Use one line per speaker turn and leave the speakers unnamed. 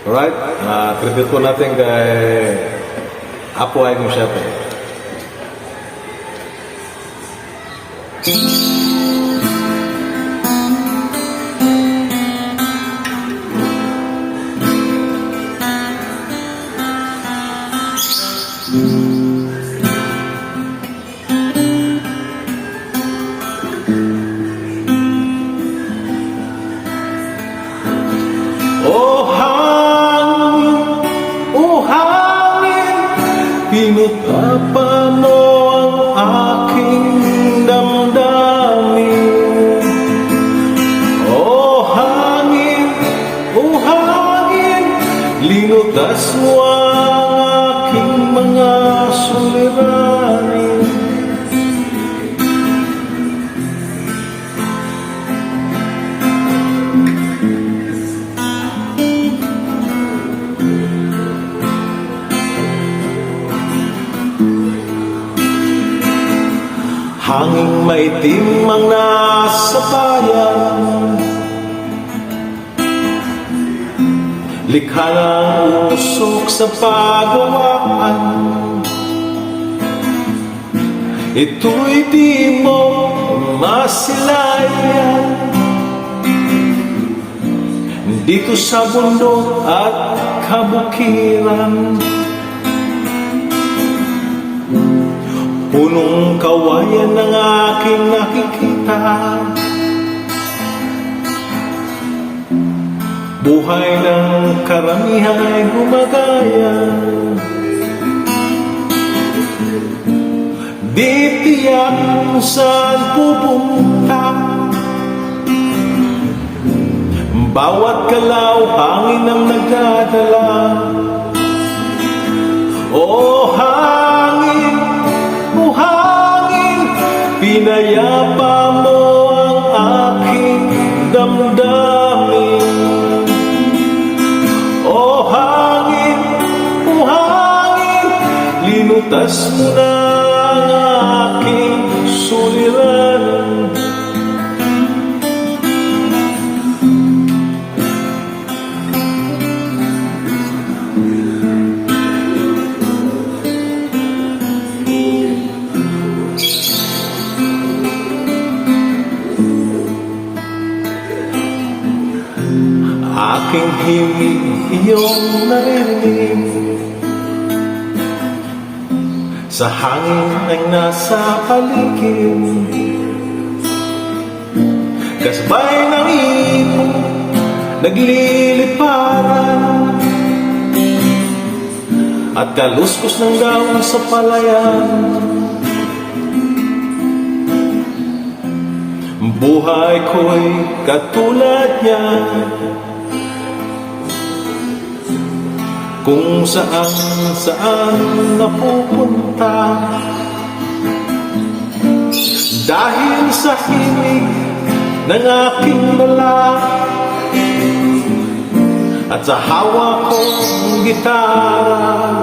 Alright? Tribute po natin kay Apo Ay Musyate.
Pinutapa mo ang aking damdamin. O hangin, linutas mo ang aking mga suliranin. Hanging maitim ang nasa bayan, likha ng usok sa pagawaan. Ito'y di mo masilayan dito sa bundok at kabukiran. Punong kawayan ng aking nakikita, buhay ng karamihan ay gumagaya. Di tiyak kung saan pupunta, bawat galaw hangin ang nagdadala. O hangin, pinayapa mo ang aking damdamin. O hangin, linutas mo na ang aking suliranin. Aking himig iyong narinig, sa hangin ay nasa paligid. Kasbay ng ibon nagliliparan, at kaluskos ng dahon sa palayan. Buhay ko'y katulad niya, kung saan napupunta. Dahil sa himig ng aking dala at sa hawak kong gitara,